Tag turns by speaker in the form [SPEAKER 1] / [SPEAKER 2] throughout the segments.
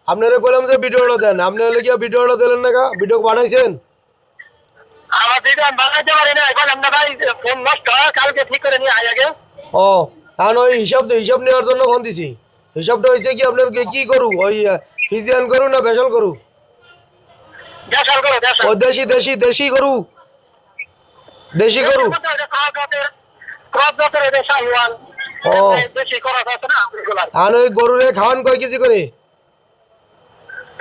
[SPEAKER 1] আপনারা কইলাম যে ভিডিওটা দেন, আপনি হলে কি ভিডিওটা দিলেন না? ভিডিও বানাইছেন?
[SPEAKER 2] আমার ভিডিও বানাইতে পারি না, এখন আমরা ভাই ফোন নষ্ট, কালকে ঠিক করে নিয়ে আয় আগে।
[SPEAKER 1] ও এখন ওই হিসাব নেওয়ার জন্য ফোন দিছি। হিসাবটা হয়েছে কি আপনার কি করু, ওই ফিজিয়ান করু না ভেসাল করু?
[SPEAKER 2] দেশাল করো দেশাল।
[SPEAKER 1] ও দেশি দেশি দেশি করু, দেশি করু।
[SPEAKER 2] ও
[SPEAKER 1] ও
[SPEAKER 2] বেশি করা যাচ্ছে না রেগুলার।
[SPEAKER 1] এখন ওই গরুরে খাওয়ান কয় কেজি করে?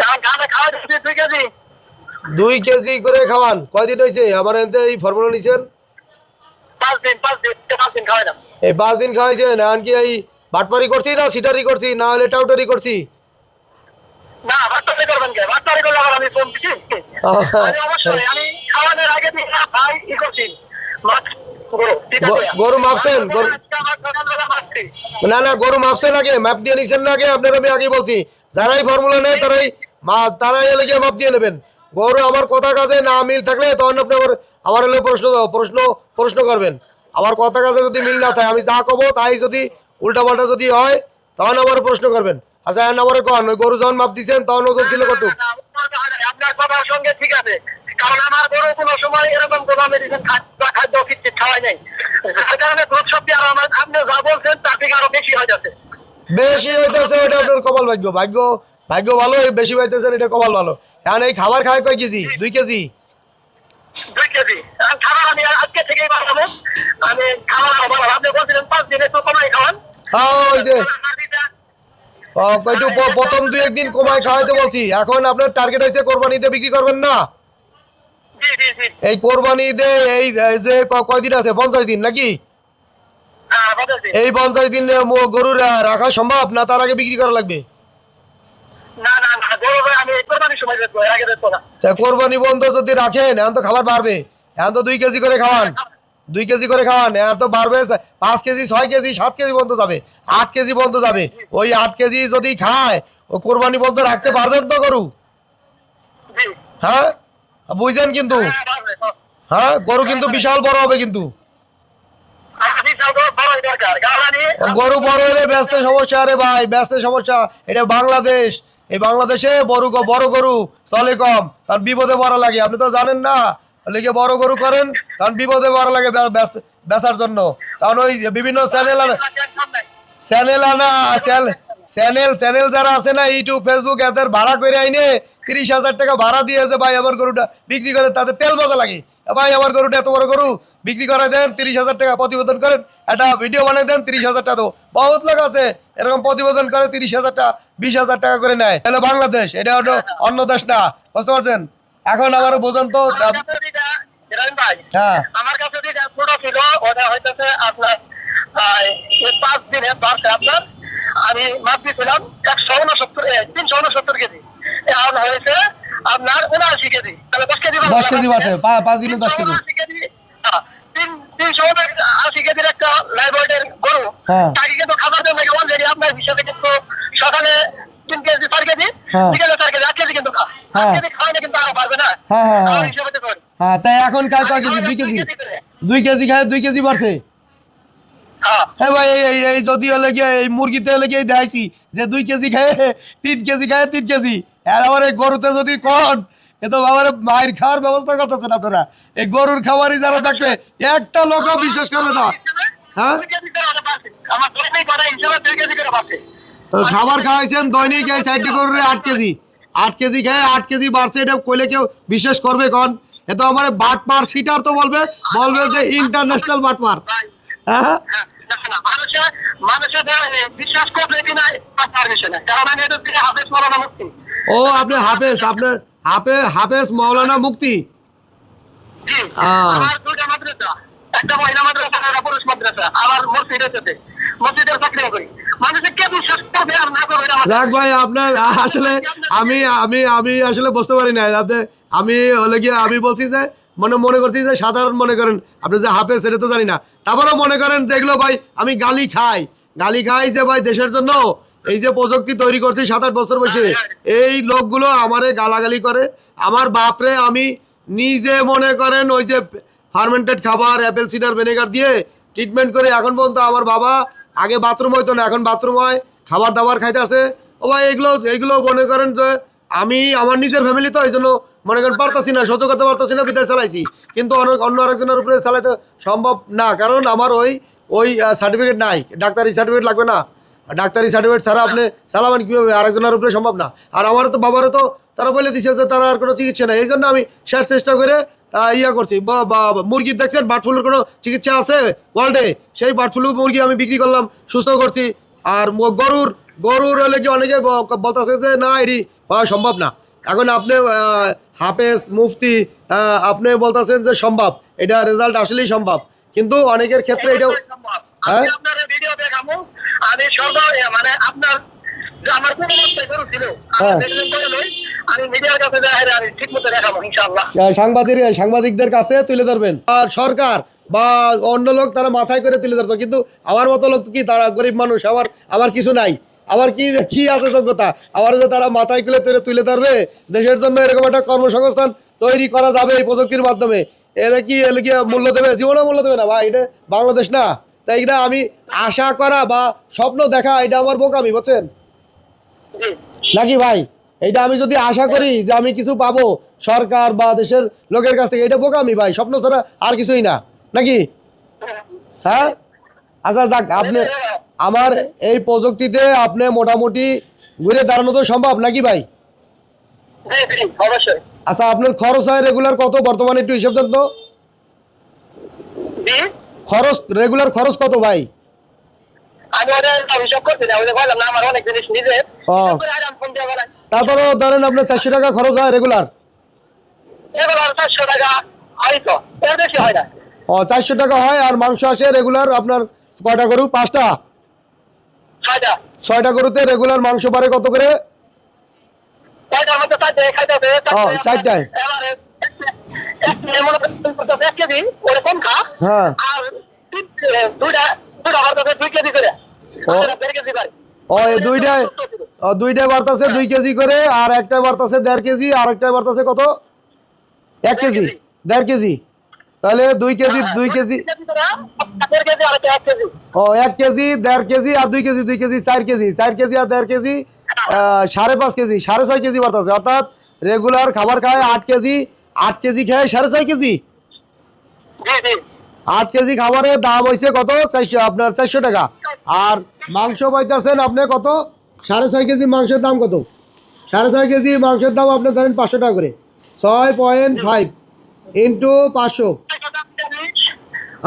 [SPEAKER 2] কারণ ধানে খাওয়া দিচ্ছি 2 কেজি।
[SPEAKER 1] 2 কেজি করে খাওয়ান। কয়দিন হয়েছে আমার এতে এই ফর্মুলা নিছেন?
[SPEAKER 2] 5 দিন খাওয়াই না।
[SPEAKER 1] এই 5 দিন খাওয়াইছেন। এখন কি এই বাটপারি করছি না সিটারি করছি না হলে টাউটারি করছি?
[SPEAKER 2] না বাট্টারি করবেন কে? বাট্টারি করলে আবার আমি ফোন দিচ্ছি। আমি অবশ্যই আমি খাওয়ানোর আগে দিয়ে ভাই করছি মাছ গরু ঠিক আছে।
[SPEAKER 1] গরু মাপছেন? গরু
[SPEAKER 2] আমার সকালবেলা মাছছি।
[SPEAKER 1] না না, গরু মাপছেন আগে? ম্যাপ দিয়ে নিছেন না আগে? আপনার আমি আগেই বলছি, যারাই ফর্মুলা নেয় তারাই এলে গিয়ে মাপ দিয়ে নেবেন। গরু আমার কথা কাজে না মিল থাকলে তখন আপনি আমার এলে প্রশ্ন করবেন। আমার কথা কাজে যদি মিল না থাকে, আমি যা কব তাই যদি উল্টাপাল্টা যদি হয় তখন আমার প্রশ্ন করবেন। আচ্ছা এখন আমার কন, ওই গরু যখন মাপ দিচ্ছেন তখন ওজন ছিল কত?
[SPEAKER 2] আপনার কথার সঙ্গে ঠিক আছে, কারণ আমার গরু কোনো সময় এরকম কোনো মেডিসিন খাদ্য কিচ্ছু খাওয়াই নাই, যার কারণে দুধ শক্তি আর আমার আপনি যা বলছেন তার থেকে আরো বেশি হয়ে যাচ্ছে।
[SPEAKER 1] বেশি হইতেছে ওটা আপনার কপাল ভাগ্য, ভাগ্য ভালো। এই বেশি পাইতেছেন এটা কপাল ভালো। এখন এই খাবার খায় কয় কেজি? 2 কেজি।
[SPEAKER 2] 2 কেজি খাবার আমি আজকে থেকেই বানাবো। আমি খাবার বানাবো, আপনি বলছিলেন 5 দিনে একটু কমাই খাওয়ান।
[SPEAKER 1] হ্যাঁ ওই যে একটু প্রথম 2-1 দিন কমায় খাওয়াইতে বলছি। এখন আপনার টার্গেট হয়েছে কোরবানিতে বিক্রি করবেন না?
[SPEAKER 2] জি জি জি।
[SPEAKER 1] এই কোরবানি ঈদে এই যে কয়দিন আছে? 50 দিন নাকি?
[SPEAKER 2] হ্যাঁ বলছি।
[SPEAKER 1] এই 50 দিন গরু রাখা সম্ভব না? তার আগে বিক্রি করা লাগবে?
[SPEAKER 2] না না না, গরু ভাই আমি কোরবানির সময় দেখবো, এর আগে দেখবো না।
[SPEAKER 1] কোরবানি বন্ধ যদি রাখেন এখন তো খাবার বাড়বে। এখন তো 2 কেজি করে খাওয়ান, 2 কেজি করে খাওয়ান। এখন তো বাড়বে 5 কেজি, 6 কেজি, 7 কেজি বন্ধ যাবে, 8 কেজি বন্ধ যাবে। ওই 8 কেজি যদি খায় ও কোরবানি বন্ধ রাখতে পারবেন তো গরু?
[SPEAKER 2] জি।
[SPEAKER 1] হ্যাঁ বুঝছেন কিন্তু?
[SPEAKER 2] হ্যাঁ পারবে।
[SPEAKER 1] হ্যাঁ গরু কিন্তু বিশাল বড় হবে কিন্তু।
[SPEAKER 2] আমার বিশাল গরু বড়ই দরকার, কারণ আমি
[SPEAKER 1] গরু বড় হলে ব্যস্ত সমস্যা। আরে ভাই ব্যস্ত সমস্যা। এটা বাংলাদেশ, এই বাংলাদেশে বড় গরু চলে কম, কারণ বিপদে পড়া লাগে। আপনি তো জানেন না, লিখে বড় গরু করেন কারণ বিপদে পড়া লাগে বেচার জন্য। কারণ ওই বিভিন্ন চ্যানেল যারা আছে না, ইউটিউব ফেসবুক, এদের ভাড়া করে আইনে 30,000 টাকা ভাড়া দিয়ে যে ভাই আমার গরুটা বিক্রি করে, তাদের তেল মজা লাগে। ভাই আমার গরুটা এত বড় গরু বিক্রি করে দেন, 30,000 টাকা প্রতিবেদন করেন, একটা ভিডিও বানিয়ে দেন, 30,000 টাকা দেবো। বহুত লোক আছে এরকম প্রতিবেদন করে 30,000 টাকা 20,000 টাকা করে নেয়। তাহলে বাংলাদেশ এটা হলো অন্য দেশ না, বুঝতে পারছেন? এখন আবার বোঝেন তো। হ্যাঁ
[SPEAKER 2] আমার কাছে যেটা ছোট ছিল ওটা হইতেছে আপনার 5 দিনে বাড়ছে আপনার। আমি মাপ দিয়েছিলাম 369 কেজি, এখন হয়েছে আপনার 79 কেজি, তাহলে 10 কেজি
[SPEAKER 1] 10 কেজি বাড়ছে 5 দিনে 10 কেজি।
[SPEAKER 2] 380 কেজির একটা লাইভওয়েটের গরু,
[SPEAKER 1] হ্যাঁ
[SPEAKER 2] তাকে কিন্তু খাবার দেন নাকি অলরেডি আপনার হিসাবে কিন্তু সকালে 3 কেজি 4 কেজি,
[SPEAKER 1] হ্যাঁ
[SPEAKER 2] বিকেলে 4 কেজি 8 কেজি কিন্তু 8
[SPEAKER 1] হ্যাঁ
[SPEAKER 2] কেজি খাওয়ালে কিন্তু আরো পারবে না।
[SPEAKER 1] হ্যাঁ হ্যাঁ
[SPEAKER 2] আমার
[SPEAKER 1] হ্যাঁ
[SPEAKER 2] হিসাবে তো করি।
[SPEAKER 1] হ্যাঁ তাই এখন কয় কেজি? 2 কেজি। 2 কেজি খায় 2 কেজি বাড়ছে।
[SPEAKER 2] হ্যাঁ
[SPEAKER 1] হ্যাঁ ভাই এই যদি হলে গিয়ে এই মুরগিতে হলে গিয়ে দেখাইছি যে 2 কেজি খায় 3 কেজি খায় 3 কেজি। আর আমার এই গরুতে যদি কন, এ তো আমার মায়ের খাওয়ার ব্যবস্থা করতেছেন আপনারা। এই গরুর খাবারই যারা থাকবে একটা লোকও বিশ্বাস করবে না। হ্যাঁ
[SPEAKER 2] 2 কেজি করে পারছে, আমার দৈনিক করে হিসাবে 2 কেজি করে পারছে।
[SPEAKER 1] তো খাবার খাওয়াইছেন দৈনিক এই 4টি গরুরে 8 কেজি। 8 কেজি খায় 8 কেজি বাড়ছে, এটা কইলে কেউ বিশ্বাস করবে কন? এ তো আমার বাটপার সিটার তো বলবে যে ইন্টারন্যাশনাল বাটপার। হ্যাঁ
[SPEAKER 2] মানুষের বিশ্বাস করবে কিনা পারমিশন, কারণ আমি এটা থেকে হাফেজ মৌলানা মুফতি।
[SPEAKER 1] ও আপনি হাফেজ মাওলানা মুক্তি।
[SPEAKER 2] জি, আমার 2টা মাদ্রাসা, একটা মহিলা মাদ্রাসা আর একটা পুরুষ মাদ্রাসা, আমার মসজিদের চাকরি করি। মানুষের কে বিশ্বাস করবে আর না করবে এটা
[SPEAKER 1] যাক ভাই আপনার আসলে আমি আমি আমি আসলে বুঝতে পারি না। আমি হলে গিয়ে আমি বলছি যে মনে করছি যে সাধারণ মনে করেন আপনি যে হাফেজ সেটা তো জানি না। তারপরেও মনে করেন যেগুলো ভাই আমি গালি খাই যে ভাই দেশের জন্য এই যে প্রযুক্তি তৈরি করছি 7-8 বছর বসে, এই লোকগুলো আমারে গালাগালি করে। আমার বাপরে আমি নিজে মনে করেন ওই যে ফার্মেন্টেড খাবার অ্যাপেল সিডার ভিনেগার দিয়ে ট্রিটমেন্ট করে এখন পর্যন্ত আমার বাবা আগে বাথরুম হইতো না, এখন বাথরুম হয়, খাবার দাবার খাইতে আছে, ও ভাই এগুলো এগুলো মনে করেন যে আমি আমার নিজের ফ্যামিলি তো এই জন্য মনে করেন পারতাছি না, সহ্য করতে পারতাছি না, বিদায় চালাইছি। কিন্তু অন্য আরেকজনের উপরে চালাইতে সম্ভব না, কারণ আমার ওই ওই সার্টিফিকেট নাই, ডাক্তারি সার্টিফিকেট লাগবে না। ডাক্তারি সার্টিফিকেট ছাড়া আপনি চালাবেন কীভাবে, আরেকজনের উপরে সম্ভব না। আর আমারও তো বাবারও তো তারা বলে দিছে যে তারা আর কোনো চিকিৎসা নেই, এই জন্য আমি শেষ চেষ্টা করে ইয়া করছি। বা মুরগির দেখছেন বার্ড ফ্লুর কোনো চিকিৎসা আছে ওয়ার্ল্ডে, সেই বার্ড ফ্লু মুরগি আমি বিক্রি করলাম, সুস্থ করছি। আর গরুর গরুর হলে কি অনেকে বলতেছে যে না এটি হওয়া সম্ভব না। এখন আপনি হাফেজ মুফতি আপনি বলতেছেন যে সম্ভব, এটা রেজাল্ট আসলেই সম্ভব, কিন্তু অনেকের ক্ষেত্রে এটাও হ্যাঁ
[SPEAKER 2] আমি আপনার ভিডিও দেখাবো। আমি মানে আপনার যে আমার কোনো অবস্থায় গরু ছিল
[SPEAKER 1] হ্যাঁ।
[SPEAKER 2] আমি মিডিয়ার কাছে আমি ঠিক মতো দেখাবো ইনশাআল্লাহ।
[SPEAKER 1] সাংবাদিকদের কাছে তুলে ধরবেন। আর সরকার বা অন্য লোক তারা মাথায় করে তুলে ধরতো, কিন্তু আমার মতো লোক কি, তারা গরিব মানুষ, আমার কিছু নাই, আমার কি কি আছে যোগ্যতা আমার যে তারা মাথায় করে তুলে ধরবে। দেশের জন্য এরকম একটা কর্মসংস্থান তৈরি করা যাবে এই প্রযুক্তির মাধ্যমে। এরা কি মূল্য দেবে? জীবনে মূল্য দেবে না ভাই, এটা বাংলাদেশ না। তাই এটা আমি আশা করা বা স্বপ্ন দেখা এটা আমার বোকামি, বুঝছেন নাকি ভাই? এইটা আমি যদি আশা করি যে আমি কিছু পাবো সরকার বা দেশের লোকের কাছ থেকে, এটা বোকামি ভাই, স্বপ্ন ছাড়া আর কিছুই না, নাকি? হ্যাঁ, আচ্ছা যাক, আপনি আমার এই প্রযুক্তিতে আপনি মোটামুটি ঘুরে দাঁড়ানো তো সম্ভব নাকি ভাই?
[SPEAKER 2] অবশ্যই।
[SPEAKER 1] আচ্ছা, আপনার খরচ হয় রেগুলার কত বর্তমানে, একটু হিসাব দেন তো। খরচ রেগুলার খরচ কত ভাই?
[SPEAKER 2] আমি হিসাব করছি না, বললাম না আমার অনেক জিনিস নিজে ফোন দিয়ে বলাই।
[SPEAKER 1] তারপরেও ধরেন আপনার 400 টাকা খরচ হয় রেগুলার।
[SPEAKER 2] এগুলো 400 টাকা হয়তো, এর বেশি হয় না।
[SPEAKER 1] 400 টাকা হয়। আর মাংস আসে রেগুলার আপনার কয়টা গরু? 5টা?
[SPEAKER 2] 6টা।
[SPEAKER 1] 6টা গরুতে রেগুলার মাংস পারে কত করে?
[SPEAKER 2] 6টার মধ্যে 4টা খাইতে হবে।
[SPEAKER 1] 4টায়
[SPEAKER 2] এক কেজি ওরে কম খা।
[SPEAKER 1] হ্যাঁ।
[SPEAKER 2] আর দুইটা হরতাছে 2 কেজি করে। 1.5 কেজি পারে।
[SPEAKER 1] এই দুইটায় বাড়তাছে 2 কেজি করে, আর একটা বাড়তাছে 1.5 কেজি, আর একটা বাড়তাছে কত? 1 কেজি 1.5 কেজি। তাহলে 2 কেজি 2 কেজি
[SPEAKER 2] 1.5 কেজি আর 1 কেজি।
[SPEAKER 1] 1 কেজি 1.5 কেজি আর 2 কেজি 2 কেজি 4 কেজি 4 কেজি আর 1.5 কেজি 5.5 কেজি 6.5 কেজি বাড়তাছে। অর্থাৎ রেগুলার খাবার খায় 8 কেজি, 8 কেজি খায় 6.5 কেজি। 8 কেজি খাবারের দাম হয়েছে কত? 400, আপনার 400 টাকা। আর মাংস পাইতেছেন আপনি কত? 6.5 কেজি মাংসের দাম কত? 6.5 কেজি মাংসের দাম আপনি ধরেন 500 টাকা করে, 6.5 ইন্টু 500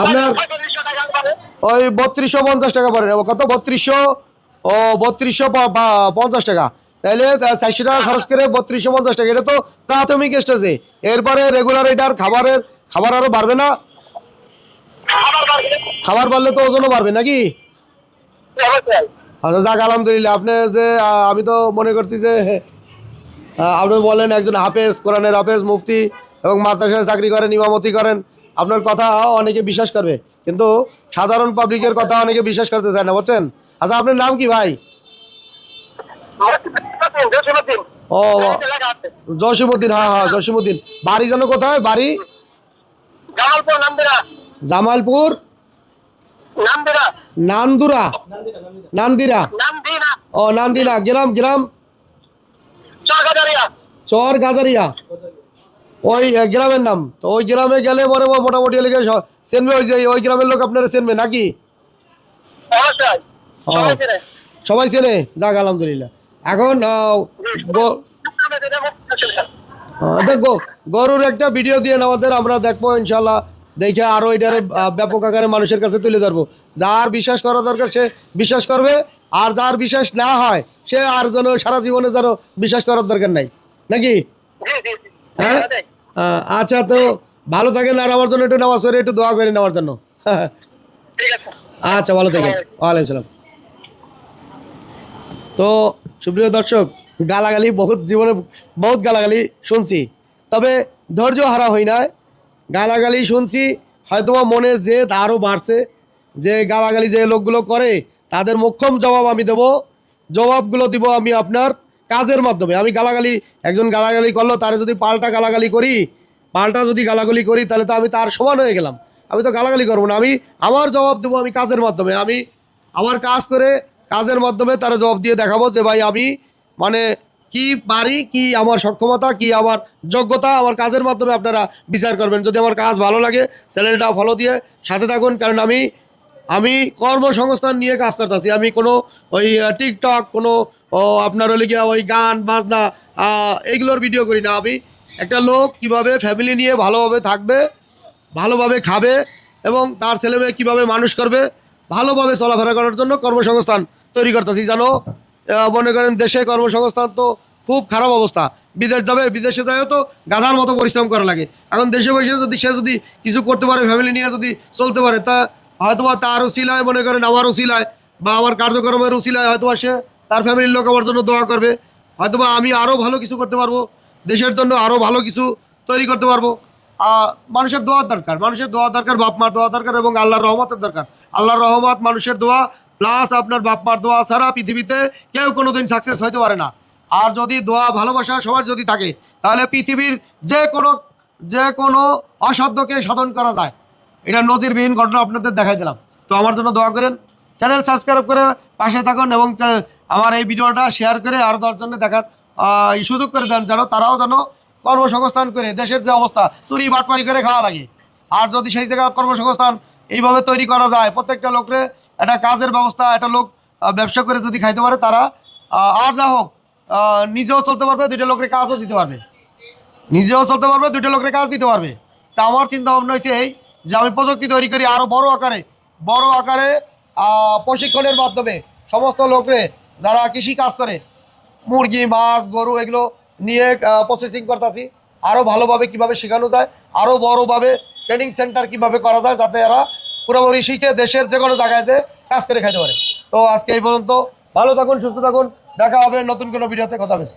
[SPEAKER 1] আপনার ওই 3250 টাকা পড়ে। কত? 3250 টাকা। তাহলে 400 টাকা খরচ করে 3250 টাকা, এটা তো প্রাথমিক স্টেজে। এরপরে রেগুলার এটার খাবার আরো বাড়বে না? খাবার বাড়লে তো ওজনও বাড়বে নাকি? আচ্ছা যাক, আলহামদুলিল্লাহ। আপনি যে আমি তো মনে করছি যে আপনি বলেন একজন হাফেজ, কোরআনের হাফেজ, মুফতি এবং মাদ্রাসায় চাকরি করেন, ইমামতি করেন, আপনার কথা অনেকে বিশ্বাস করবে, কিন্তু সাধারণ পাবলিকের কথা অনেকে বিশ্বাস করতে চায় না, বুঝছেন? আচ্ছা, আপনার নাম কি ভাই? ও জসিমউদ্দিন। হ্যাঁ, জসিমউদ্দিন। বাড়ি যেন কোথায়? বাড়ি জামালপুর নান্দুরা নান্দিরা। নান্দিনা গ্রাম চর গাজারিয়া, ওই গ্রামের নাম। তো ওই গ্রামে গেলে মনে মোটামুটি এলাকায় চেনবে, ওই গ্রামের লোক আপনারা চেনবে নাকি? সবাই চেনে, যাক আলহামদুলিল্লাহ। এখন দেখো, গরুর একটা ভিডিও দিয়ে আমাদের, আমরা দেখবো ইনশাল্লাহ, দেখে আরো এটার ব্যাপক আকারে মানুষের কাছে তুলে ধরবো। যার বিশ্বাস করা দরকার সে বিশ্বাস করবে, আর যার বিশ্বাস না হয় সে আর যেন সারা জীবনে যেন বিশ্বাস করার দরকার নাই, নাকি? হ্যাঁ, আচ্ছা, তো ভালো থাকেন। আর আমার জন্য একটু নামাজ পড়ে একটু দোয়া করে নেওয়ার জন্য। আচ্ছা, ভালো থাকেন। ওয়ালাইকুম সালাম। তো সুপ্রিয় দর্শক, গালাগালি জীবনে বহুত গালাগালি শুনছি, তবে ধৈর্য হারা হই না। গালাগালি শুনছি, হয়তো মনে জেদ আরও বাড়ছে, যে গালাগালি যে লোকগুলো করে তাদের মোক্ষম জবাব আমি দেবো। জবাবগুলো দিব আমি আপনার কাজের মাধ্যমে। আমি একজন গালাগালি করলো, তারে যদি পাল্টা যদি গালাগালি করি তাহলে তো আমি তার সমান হয়ে গেলাম। আমি তো গালাগালি করবো না, আমি আমার জবাব দেবো আমি কাজের মাধ্যমে। আমি আমার কাজ করে কাজের মাধ্যমে তারা জবাব দিয়ে দেখাবো যে ভাই আমি মানে কি পারি, কি আমার সক্ষমতা, কি আমার যোগ্যতা, আমার কাজের মাধ্যমে আপনারা বিচার করবেন। যদি আমার কাজ ভালো লাগে চ্যানেলটা ফলো দিয়ে সাথে থাকুন, কারণ আমি কর্মসংস্থান নিয়ে কাজ করতেছি। আমি কোনো ওই টিকটক, কোনো আপনার হলে গিয়া ওই গান বাজনা এইগুলোর ভিডিও করি না। আমি একটা লোক কিভাবে ফ্যামিলি নিয়ে ভালোভাবে থাকবে, ভালোভাবে খাবে এবং তার ছেলেমেয়ে কীভাবে মানুষ করবে, ভালোভাবে চলাফেরা করার জন্য কর্মসংস্থান তৈরি করতেছি। জানো মনে করেন দেশে কর্মসংস্থান তো খুব খারাপ অবস্থা। বিদেশ যাবে, বিদেশে যায়ও তো গাধার মতো পরিশ্রম করা লাগে। এখন দেশে বসে যদি সে যদি কিছু করতে পারে, ফ্যামিলি নিয়ে যদি চলতে পারে, তা হয়তোবা তার উসিলায় মনে করেন আমার উসিলায় বা আমার কার্যক্রমের উসিলায় হয়তোবা সে তার ফ্যামিলির লোক আমার জন্য দোয়া করবে। হয়তোবা আমি আরও ভালো কিছু করতে পারবো, দেশের জন্য আরও ভালো কিছু তৈরি করতে পারবো। মানুষের দোয়ার দরকার, মানুষের দোয়া দরকার, বাপ মার দোয়া দরকার এবং আল্লাহর রহমতের দরকার। আল্লাহর রহমত, মানুষের দোয়া প্লাস আপনার বাপ মার দোয়া ছাড়া পৃথিবীতে কেউ কোনো দিন সাকসেস হইতে পারে না। আর যদি দোয়া ভালোবাসা সবার যদি থাকে, তাহলে পৃথিবীর যে কোনো অসাধ্যকে সাধন করা যায়। এটা নজিরবিহীন ঘটনা আপনাদের দেখাই দিলাম। তো আমার জন্য দোয়া করেন, চ্যানেল সাবস্ক্রাইব করে পাশে থাকুন এবং আমার এই ভিডিওটা শেয়ার করে আরও 10 জনের দেখার সুযোগ করে দেন, যেন তারাও যেন কর্মসংস্থান করে। দেশের যে অবস্থা, চুরি বাটপারি করে খাওয়া লাগে, আর যদি সেই জায়গায় কর্মসংস্থান এইভাবে তৈরি করা যায়, প্রত্যেকটা লোকরে একটা কাজের ব্যবস্থা, একটা লোক ব্যবসা করে যদি খাইতে পারে, তারা আর না হোক নিজেও চলতে পারবে, 2টা লোকের কাজও দিতে পারবে, নিজেও চলতে পারবে, 2টা লোকের কাজ দিতে পারবে। তা আমার চিন্তা ভাবনা হয়েছে এই যে আমি প্রযুক্তি তৈরি করি আরও বড় আকারে প্রশিক্ষণের মাধ্যমে সমস্ত লোকরে যারা কৃষি কাজ করে, মুরগি, মাছ, গরু এগুলো নিয়ে প্রসেসিং করতেছি, আরও ভালোভাবে কীভাবে শেখানো যায়, আরও বড়োভাবে ট্রেনিং সেন্টার কীভাবে করা যায়, যাতে এরা পুরোপুরি শিখে দেশের যে কোনো জায়গায় যে কাজ করে খাইতে পারে। তো আজকে এই পর্যন্ত, ভালো থাকুন, সুস্থ থাকুন, দেখা হবে নতুন কোনো ভিডিওতে। কথা হবে।